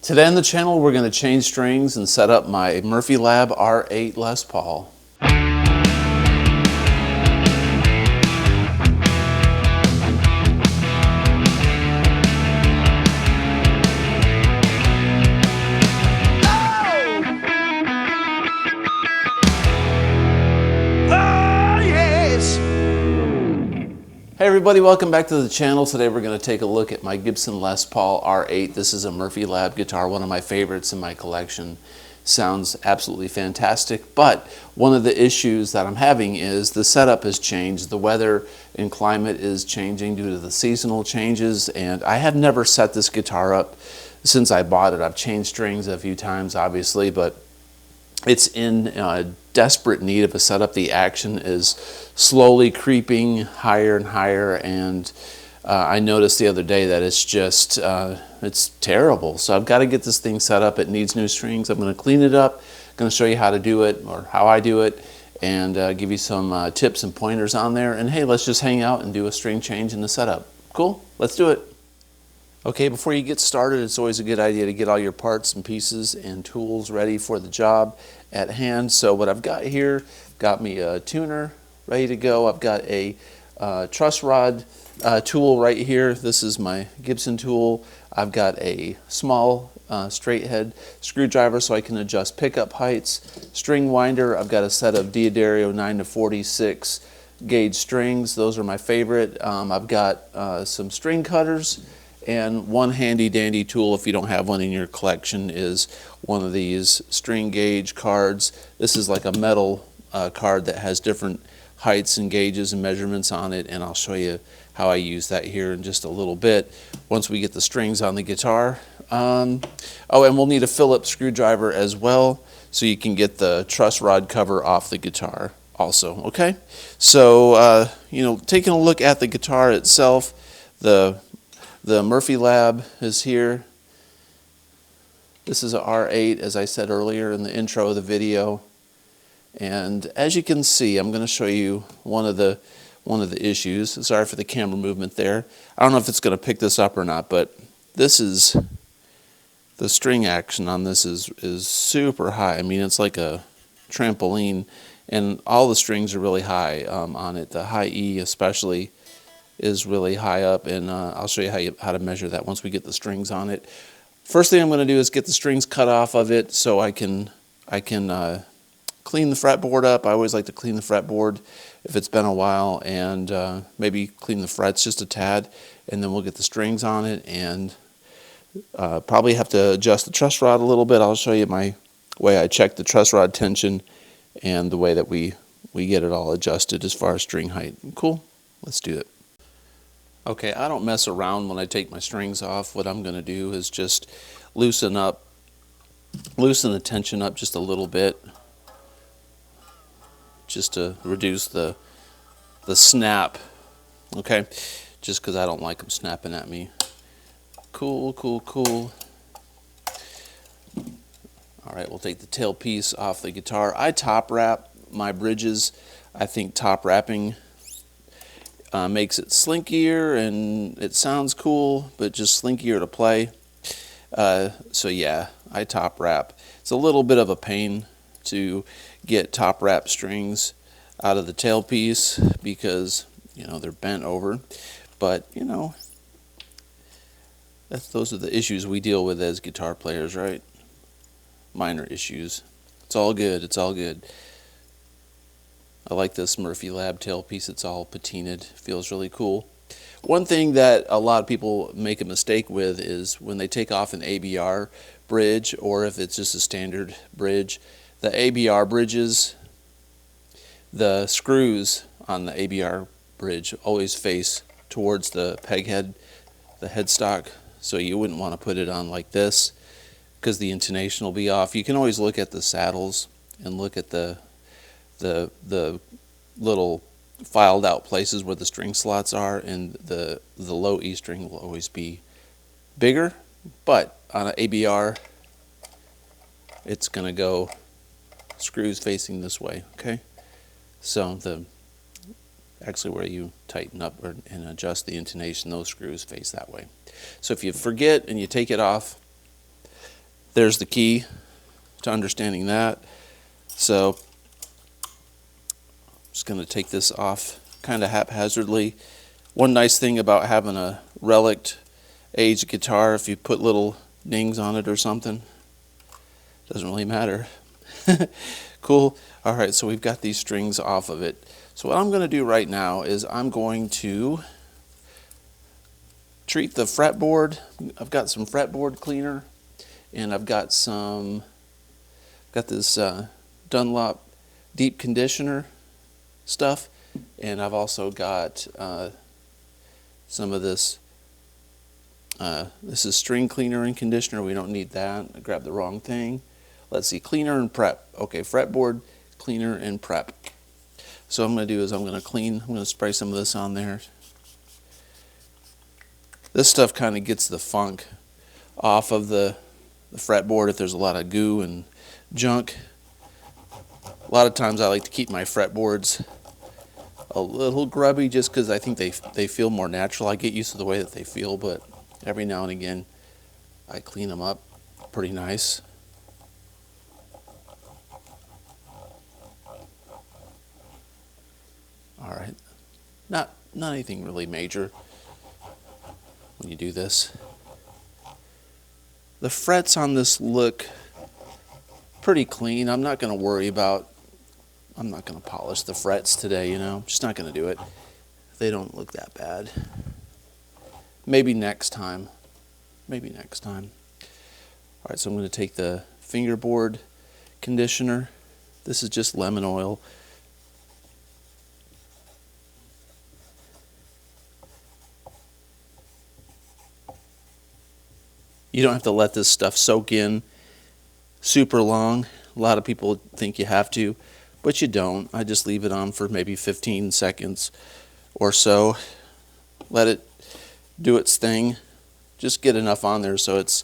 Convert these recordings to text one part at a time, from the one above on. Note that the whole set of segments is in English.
Today on the channel, we're going to change strings and set up my Murphy Lab R8 Les Paul. Hey everybody, welcome back to the channel. Today we're going to take a look at my Gibson Les Paul R8. This is a Murphy Lab guitar, one of my favorites in my collection. Sounds absolutely fantastic, but one of the issues that I'm having is the setup has changed. The weather and climate is changing due to the seasonal changes, and I have never set this guitar up since I bought it. I've changed strings a few times, obviously, but it's in desperate need of a setup. The action is slowly creeping higher and higher, and I noticed the other day that it's just, it's terrible. So I've got to get this thing set up. It needs new strings. I'm going to clean it up. I'm going to show you how to do it, or how I do it, and give you some tips and pointers on there. And hey, let's just hang out and do a string change in the setup. Cool? Let's do it. Okay, before you get started, it's always a good idea to get all your parts and pieces and tools ready for the job at hand. So what I've got here, got me a tuner ready to go. I've got a truss rod tool right here. This is my Gibson tool. I've got a small straight head screwdriver so I can adjust pickup heights. String winder, I've got a set of D'Addario 9 to 46 gauge strings. Those are my favorite. I've got some string cutters. And one handy dandy tool, if you don't have one in your collection, is one of these string gauge cards. This is like a metal card that has different heights and gauges and measurements on it, and I'll show you how I use that here in just a little bit once we get the strings on the guitar. Oh, and we'll need a Phillips screwdriver as well, so you can get the truss rod cover off the guitar also, okay? So, taking a look at the guitar itself, the Murphy Lab is here. This is a R8, as I said earlier in the intro of the video. And as you can see, I'm going to show you one of the issues. Sorry for the camera movement there. I don't know if it's going to pick this up or not, but this is the string action on this is super high. I mean, it's like a trampoline, and all the strings are really high on it. The high E especially is really high up, and I'll show you how to measure that once we get the strings on it. First thing I'm going to do is get the strings cut off of it so I can clean the fretboard up. I always like to clean the fretboard if it's been a while, and maybe clean the frets just a tad, and then we'll get the strings on it, and probably have to adjust the truss rod a little bit. I'll show you my way I check the truss rod tension and the way that we get it all adjusted as far as string height. Cool? Let's do it. Okay, I don't mess around when I take my strings off. What I'm going to do is just loosen the tension up just a little bit, just to reduce the snap, okay? Just because I don't like them snapping at me. Cool, cool, cool. All right, we'll take the tailpiece off the guitar. I top wrap my bridges. I think top wrapping makes it slinkier, and it sounds cool, but just slinkier to play. So yeah, I top wrap. It's a little bit of a pain to get top wrap strings out of the tailpiece because they're bent over, but those are the issues we deal with as guitar players, right? Minor issues. It's all good. It's all good. I like this Murphy Lab tailpiece. It's all patinaed. Feels really cool. One thing that a lot of people make a mistake with is when they take off an ABR bridge, or if it's just a standard bridge, the ABR bridges, the screws on the ABR bridge always face towards the peg head, the headstock. So you wouldn't want to put it on like this because the intonation will be off. You can always look at the saddles and look at the little filed out places where the string slots are, and the low E string will always be bigger, but on an ABR it's going to go screws facing this way, okay? So actually where you tighten up and adjust the intonation, those screws face that way. So if you forget and you take it off, there's the key to understanding that. So I'm just going to take this off kind of haphazardly. One nice thing about having a relic aged guitar, if you put little dings on it or something, doesn't really matter. Cool. All right, so we've got these strings off of it. So what I'm going to do right now is I'm going to treat the fretboard. I've got some fretboard cleaner, and I've got this Dunlop deep conditioner stuff, and I've also got some of this. This is string cleaner and conditioner. We don't need that. I grabbed the wrong thing. Let's see, cleaner and prep. Okay, fretboard, cleaner, and prep. So what I'm going to do is I'm going to spray some of this on there. This stuff kind of gets the funk off of the fretboard if there's a lot of goo and junk. A lot of times I like to keep my fretboards a little grubby just because I think they feel more natural. I get used to the way that they feel, but every now and again I clean them up pretty nice. All right, not anything really major when you do this. The frets on this look pretty clean. I'm not going to polish the frets today, you know. I'm just not going to do it. They don't look that bad. Maybe next time. Maybe next time. All right, so I'm going to take the fingerboard conditioner. This is just lemon oil. You don't have to let this stuff soak in super long. A lot of people think you have to, but you don't. I just leave it on for maybe 15 seconds or so. Let it do its thing. Just get enough on there so it's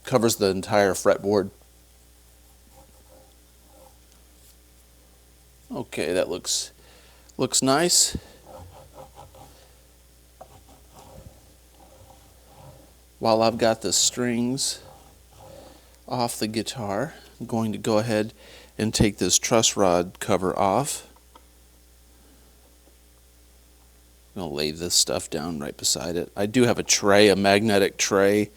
covers the entire fretboard. Okay, that looks nice. While I've got the strings off the guitar, I'm going to go ahead and take this truss rod cover off. I'm going to lay this stuff down right beside it. I do have a tray, a magnetic tray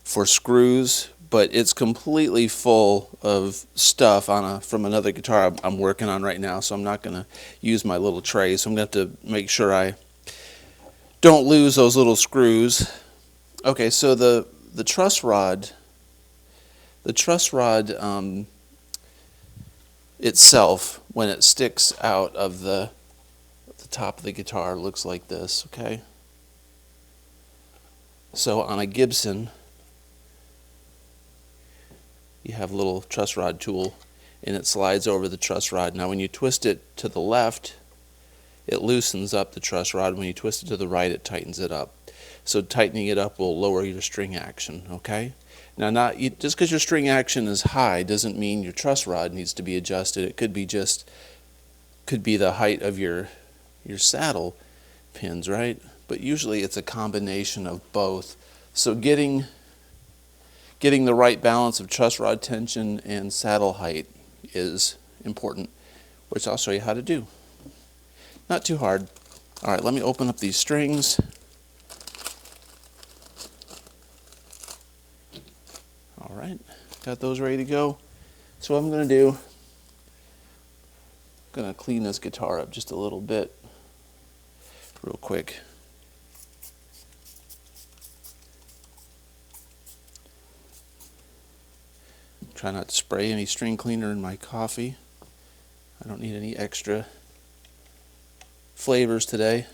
for screws, but it's completely full of stuff from another guitar I'm working on right now, so I'm not going to use my little tray. So I'm going to have to make sure I don't lose those little screws. Okay, so the truss rod itself, when it sticks out of the top of the guitar, looks like this, okay? So on a Gibson, you have a little truss rod tool, and it slides over the truss rod. Now when you twist it to the left, it loosens up the truss rod. When you twist it to the right, it tightens it up. So tightening it up will lower your string action, okay? Now, just because your string action is high doesn't mean your truss rod needs to be adjusted. It could be the height of your saddle pins, right? But usually it's a combination of both. So getting the right balance of truss rod tension and saddle height is important, which I'll show you how to do. Not too hard. All right, let me open up these strings. All right, got those ready to go. So what I'm going to do, I'm going to clean this guitar up just a little bit, real quick. Try not to spray any string cleaner in my coffee. I don't need any extra flavors today.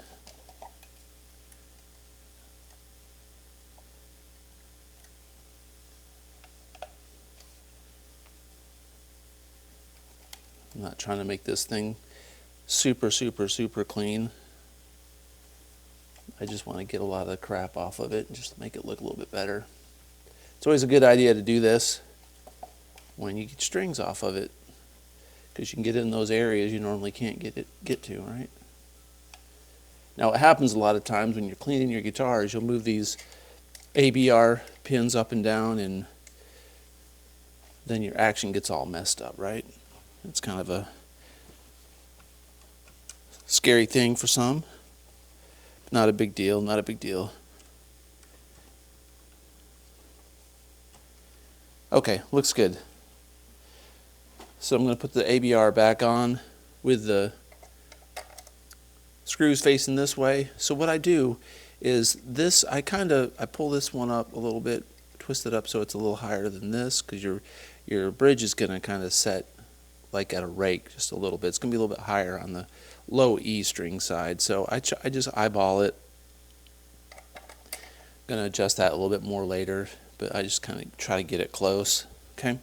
I'm not trying to make this thing super clean. I just want to get a lot of the crap off of it and just make it look a little bit better. It's always a good idea to do this when you get strings off of it, because you can get in those areas you normally can't get to, right? Now what happens a lot of times when you're cleaning your guitars, you'll move these ABR pins up and down, and then your action gets all messed up, right? It's kind of a scary thing for some. Not a big deal, not a big deal. Okay, looks good. So I'm going to put the ABR back on with the screws facing this way. So what I do is this, I pull this one up a little bit, twist it up so it's a little higher than this, because your bridge is going to kind of set like at a rake just a little bit. It's going to be a little bit higher on the low E string side. So I just eyeball it. Going to adjust that a little bit more later, but I just kind of try to get it close. Okay.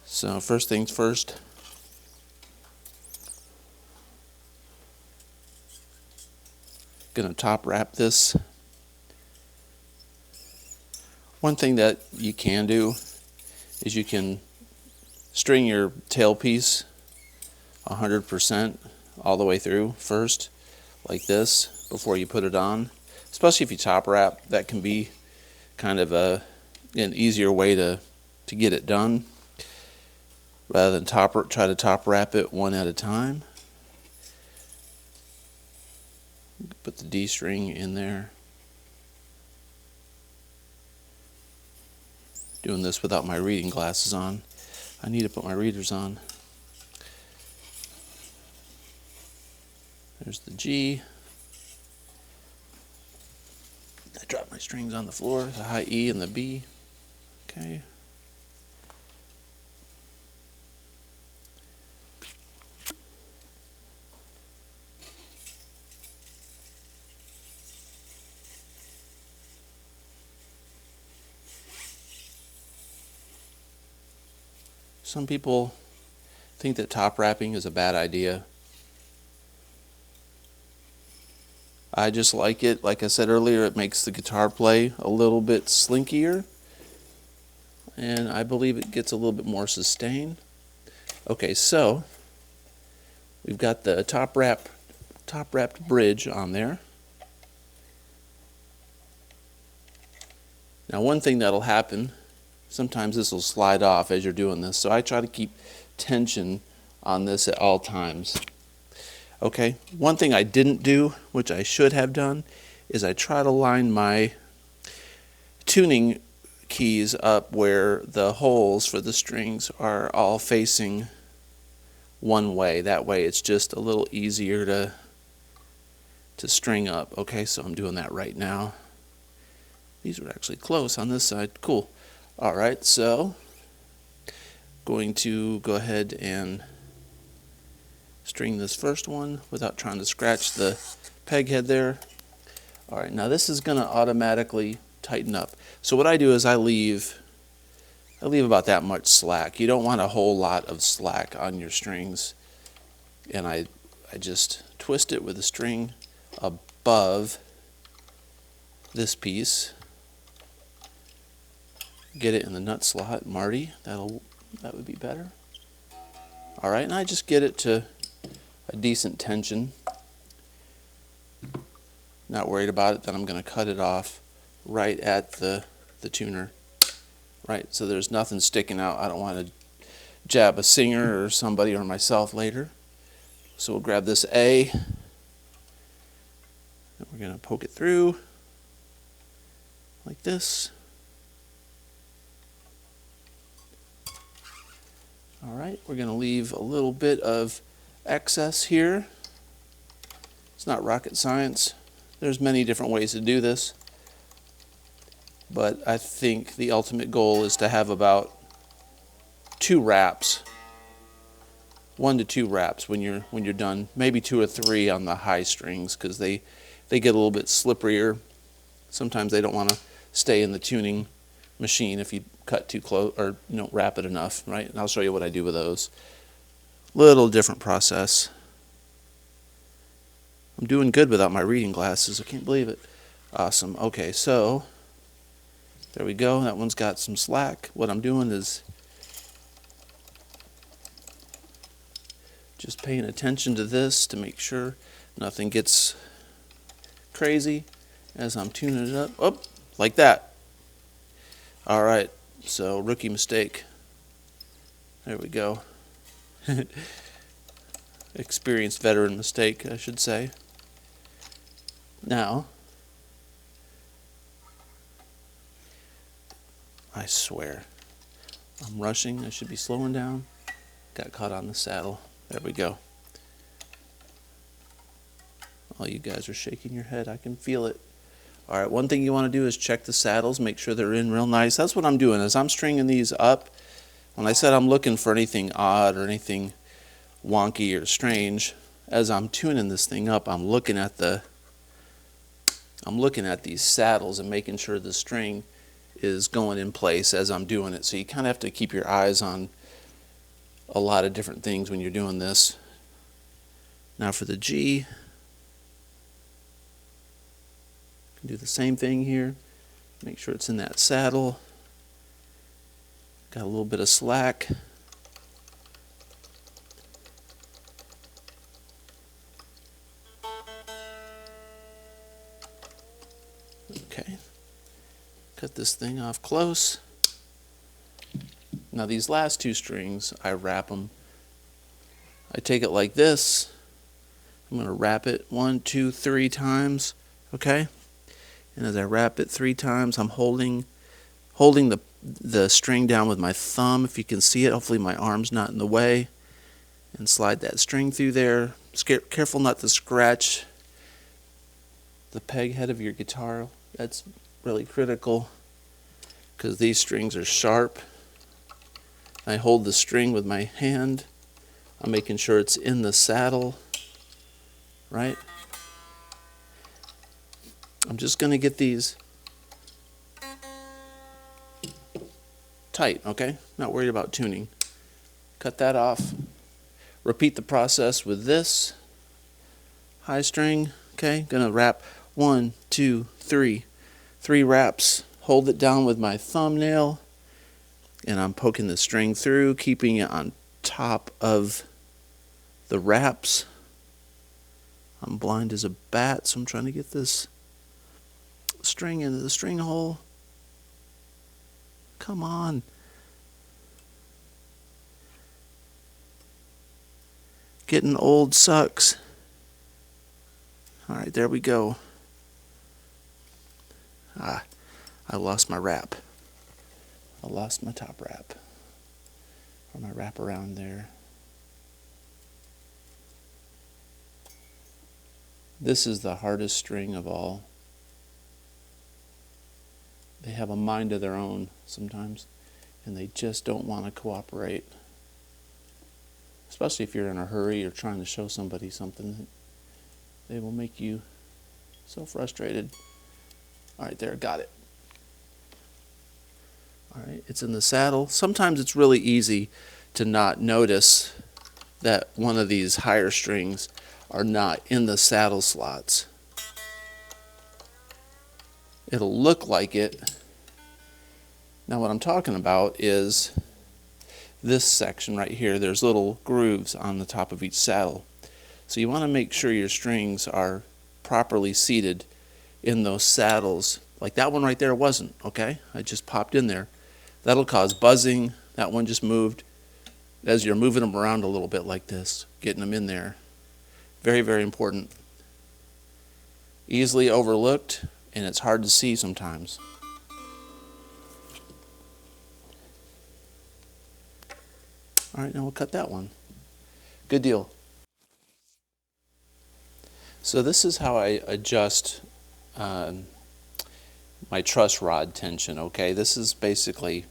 So first things first. Going to top wrap this. One thing that you can do is you can string your tailpiece 100% all the way through first, like this, before you put it on. Especially if you top wrap, that can be kind of an easier way to get it done, rather than try to top wrap it one at a time. Put the D string in there. Doing this without my reading glasses on. I need to put my readers on. There's the G. I drop my strings on the floor, the high E and the B. Okay. Some people think that top wrapping is a bad idea. I just like it. Like I said earlier, it makes the guitar play a little bit slinkier, and I believe it gets a little bit more sustain. Okay, so we've got the top wrapped bridge on there. Now one thing that'll happen, sometimes this will slide off as you're doing this, so I try to keep tension on this at all times. Okay, one thing I didn't do, which I should have done, is I try to line my tuning keys up where the holes for the strings are all facing one way. That way it's just a little easier to string up. Okay, so I'm doing that right now. These were actually close on this side. Cool. Alright, so going to go ahead and string this first one without trying to scratch the peg head there. Alright, now this is going to automatically tighten up. So what I do is I leave about that much slack. You don't want a whole lot of slack on your strings. And I just twist it with the string above this piece. Get it in the nut slot, Marty. That would be better. Alright, and I just get it to a decent tension. Not worried about it, then I'm going to cut it off right at the tuner. Right, so there's nothing sticking out. I don't want to jab a singer or somebody or myself later. So we'll grab this A, and we're going to poke it through like this. Alright, we're going to leave a little bit of excess here. It's not rocket science. There's many different ways to do this, but I think the ultimate goal is to have about 2 wraps, 1 to 2 wraps when you're done. Maybe 2 or 3 on the high strings, because they get a little bit slipperier. Sometimes they don't want to stay in the tuning machine if you cut too close or wrap it enough, right? And I'll show you what I do with those. Little different process. I'm doing good without my reading glasses. I can't believe it. Awesome. Okay, so there we go. That one's got some slack. What I'm doing is just paying attention to this to make sure nothing gets crazy. as I'm tuning it up. Oh, like that. All right, so rookie mistake. There we go. Experienced veteran mistake, I should say. Now, I swear, I'm rushing. I should be slowing down. Got caught on the saddle. There we go. All you guys are shaking your head. I can feel it. All right, one thing you want to do is check the saddles, make sure they're in real nice. That's what I'm doing as I'm stringing these up. When I said I'm looking for anything odd or anything wonky or strange, as I'm tuning this thing up, I'm looking at these saddles and making sure the string is going in place as I'm doing it. So you kind of have to keep your eyes on a lot of different things when you're doing this. Now for the G, do the same thing here. Make sure it's in that saddle. Got a little bit of slack. Okay. Cut this thing off close. Now these last two strings, I wrap them. I take it like this. I'm going to wrap it 1, 2, 3 times. Okay? And as I wrap it 3 times, I'm holding the string down with my thumb, if you can see it. Hopefully my arm's not in the way. And slide that string through there. Careful not to scratch the peg head of your guitar. That's really critical because these strings are sharp. I hold the string with my hand. I'm making sure it's in the saddle, right? I'm just going to get these tight, okay? Not worried about tuning. Cut that off. Repeat the process with this high string, okay? Gonna wrap 1, 2, 3. 3 wraps. Hold it down with my thumbnail, and I'm poking the string through, keeping it on top of the wraps. I'm blind as a bat, so I'm trying to get this string into the string hole. Come on. Getting old sucks. All right, there we go. I lost my wrap. I lost my top wrap. Or my wrap around there. This is the hardest string of all. They have a mind of their own sometimes, and they just don't want to cooperate. Especially if you're in a hurry or trying to show somebody something, they will make you so frustrated. All right, there, got it. All right, it's in the saddle. Sometimes it's really easy to not notice that one of these higher strings are not in the saddle slots. It'll look like it. Now what I'm talking about is this section right here. There's little grooves on the top of each saddle. So you want to make sure your strings are properly seated in those saddles. Like that one right there wasn't, okay? I just popped in there. That'll cause buzzing. That one just moved. As you're moving them around a little bit like this, getting them in there. Very, very important. Easily overlooked, and it's hard to see sometimes. All right, now we'll cut that one. Good deal. So this is how I adjust my truss rod tension, okay? This is basically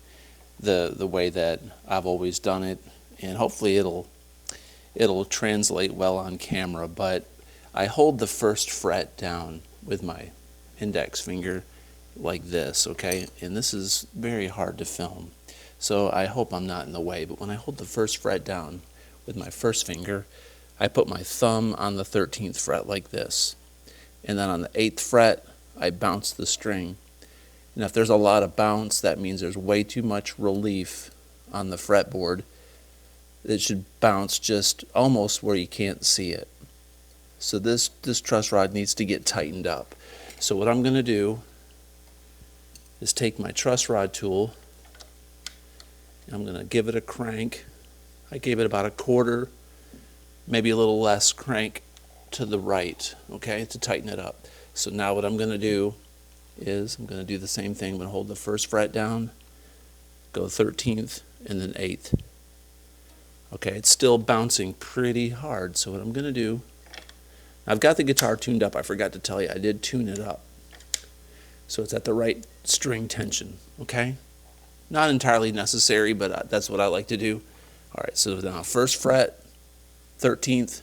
the way that I've always done it, and hopefully it'll translate well on camera, but I hold the first fret down with my index finger like this, okay? And this is very hard to film, so I hope I'm not in the way, but when I hold the first fret down with my first finger, I put my thumb on the 13th fret like this, and then on the 8th fret I bounce the string. And if there's a lot of bounce, that means there's way too much relief on the fretboard. It should bounce just almost where you can't see it. So this truss rod needs to get tightened up. So what I'm going to do is take my truss rod tool, and I'm going to give it a crank. I gave it about a quarter, maybe a little less crank to the right, okay, to tighten it up. So now what I'm going to do is I'm going to do the same thing. I'm going to hold the first fret down, go 13th, and then 8th. Okay, it's still bouncing pretty hard, so what I'm going to do, I've got the guitar tuned up. I forgot to tell you, I did tune it up. So it's at the right string tension, okay? Not entirely necessary, but that's what I like to do. All right, so now first fret, 13th,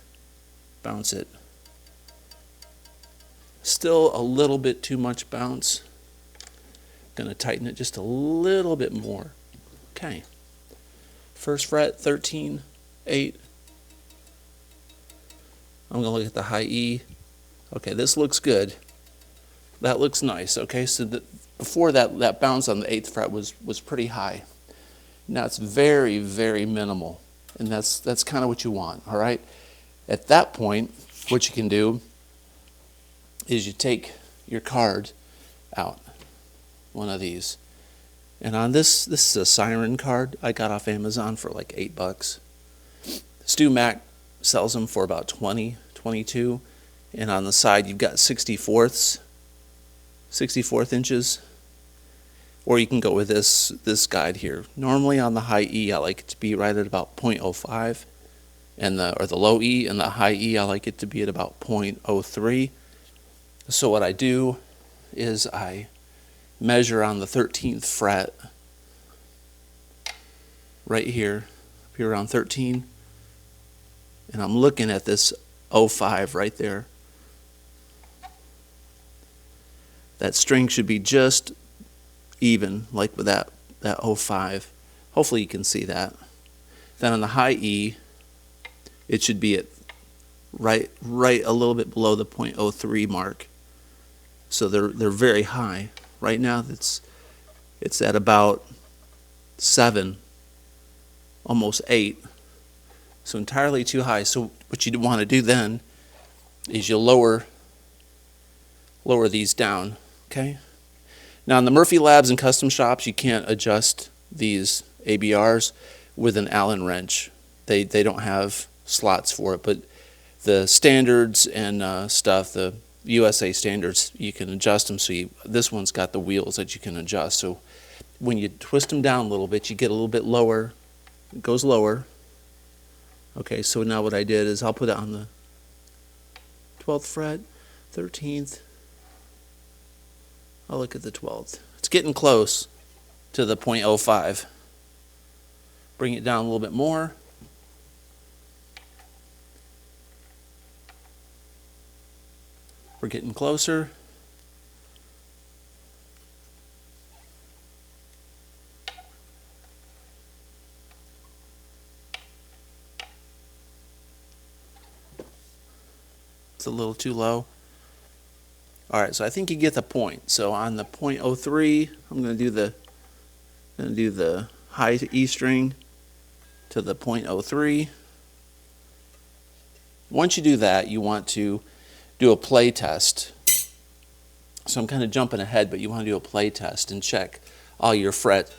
bounce it. Still a little bit too much bounce. Gonna tighten it just a little bit more. Okay. First fret, 13, 8. I'm gonna look at the high E. Okay, this looks good. That looks nice. Okay, so before that bounce on the 8th fret was pretty high. Now it's very, very minimal, and that's kind of what you want. All right. At that point, what you can do is you take your card out, one of these, and on this is a Siren card I got off Amazon for like $8. Stu Mac sells them for about 20, 22, and on the side you've got 64th inches, or you can go with this guide here. Normally on the high E I like it to be right at about 0.05, and the low E, and the high E I like it to be at about 0.03. So what I do is I measure on the 13th fret right here, up here around 13, and I'm looking at this 05 right there. That string should be just even, like with that 05. Hopefully you can see that. Then on the high E, it should be at right a little bit below the 0.03 mark. So they're very high. Right now it's at about 7, almost 8. So entirely too high. So what you want to do then is you lower these down, okay? Now in the Murphy Labs and custom shops, you can't adjust these ABRs with an Allen wrench. They don't have slots for it, but the standards and stuff, the USA standards, you can adjust them. So this one's got the wheels that you can adjust. So when you twist them down a little bit, you get a little bit lower. It goes lower. Okay, so now what I did is I'll put it on the 12th fret, 13th. I'll look at the 12th. It's getting close to the 0.05. Bring it down a little bit more. We're getting closer. It's a little too low. All right, so I think you get the point. So on the 0.03, I'm going to do the high E string to the 0.03. Once you do that, you want to do a play test. So I'm kind of jumping ahead, but you want to do a play test and check all your fret.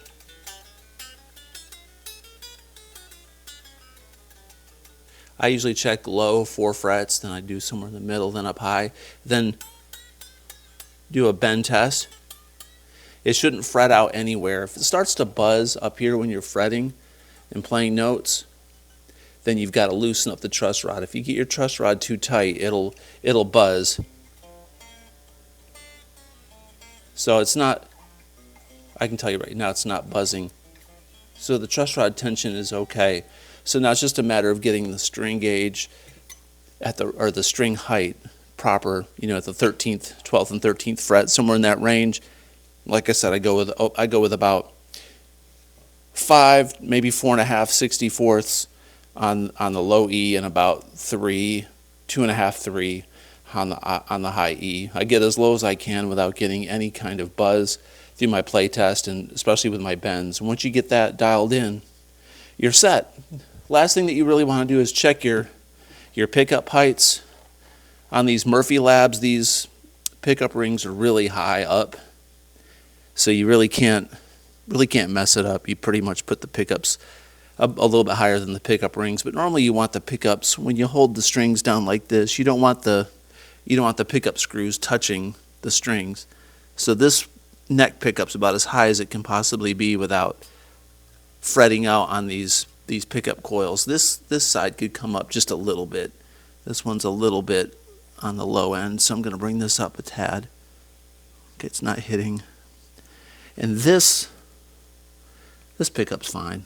I usually check low 4 frets, then I do somewhere in the middle, then up high, then do a bend test. It shouldn't fret out anywhere. If it starts to buzz up here when you're fretting and playing notes, then you've got to loosen up the truss rod. If you get your truss rod too tight, it'll buzz. So it's not, I can tell you right now, it's not buzzing. So the truss rod tension is okay. So now it's just a matter of getting the string gauge at the string height proper, at the 13th, 12th, and 13th fret, somewhere in that range. Like I said, I go with about 5, maybe 4.5 64ths on the low E, and about 3, 2.5, 3 on the high E. I get as low as I can without getting any kind of buzz through my play test, and especially with my bends. And once you get that dialed in, you're set. Last thing that you really want to do is check your pickup heights on these Murphy Labs. These pickup rings are really high up, so you really can't mess it up. You pretty much put the pickups a little bit higher than the pickup rings, but normally you want the pickups, when you hold the strings down like this, you don't want the pickup screws touching the strings. So this neck pickup's about as high as it can possibly be without fretting out on these pickup coils. This side could come up just a little bit. This one's a little bit on the low end, so I'm going to bring this up a tad. Okay, it's not hitting. And this pickup's fine.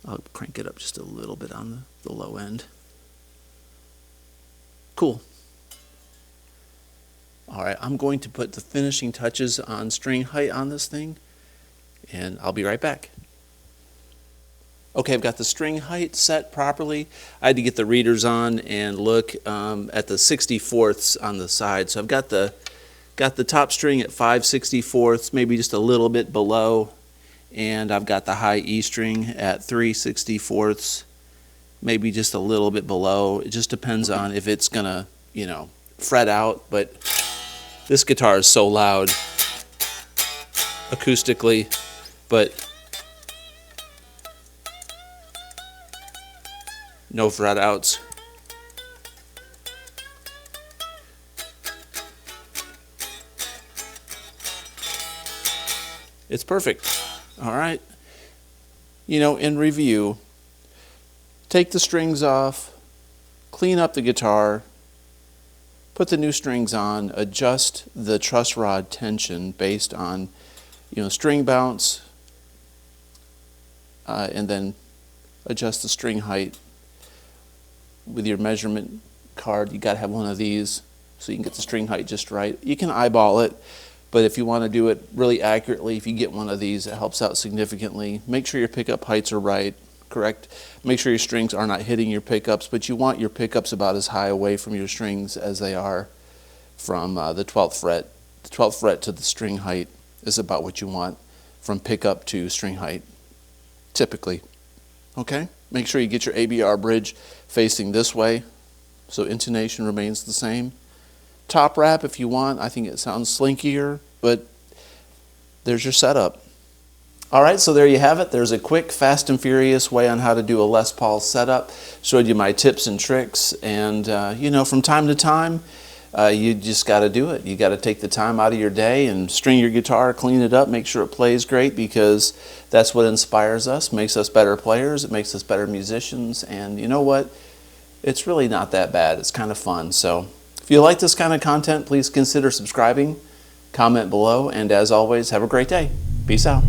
I'll crank it up just a little bit on the low end. Cool. All right, I'm going to put the finishing touches on string height on this thing, and I'll be right back. Okay, I've got the string height set properly. I had to get the readers on and look at the 64ths on the side. So I've got the top string at 5/64ths, maybe just a little bit below, and I've got the high E string at 3/64ths, maybe just a little bit below. It just depends on if it's gonna, fret out. But this guitar is so loud acoustically, but no fret outs. It's perfect. All right. In review, take the strings off, clean up the guitar, put the new strings on, adjust the truss rod tension based on, string bounce, and then adjust the string height with your measurement card. You got to have one of these so you can get the string height just right. You can eyeball it, but if you want to do it really accurately, if you get one of these, it helps out significantly. Make sure your pickup heights are right, correct. Make sure your strings are not hitting your pickups, but you want your pickups about as high away from your strings as they are from the 12th fret. The 12th fret to the string height is about what you want from pickup to string height, typically. Okay? Make sure you get your ABR bridge facing this way so intonation remains the same. Top wrap if you want. I think it sounds slinkier, but there's your setup. All right, so there you have it. There's a quick, fast and furious way on how to do a Les Paul setup. Showed you my tips and tricks, and from time to time, you just got to do it. You got to take the time out of your day and string your guitar, clean it up, make sure it plays great, because that's what inspires us, makes us better players, it makes us better musicians, and you know what? It's really not that bad. It's kind of fun. So if you like this kind of content, please consider subscribing, comment below, and as always, have a great day. Peace out.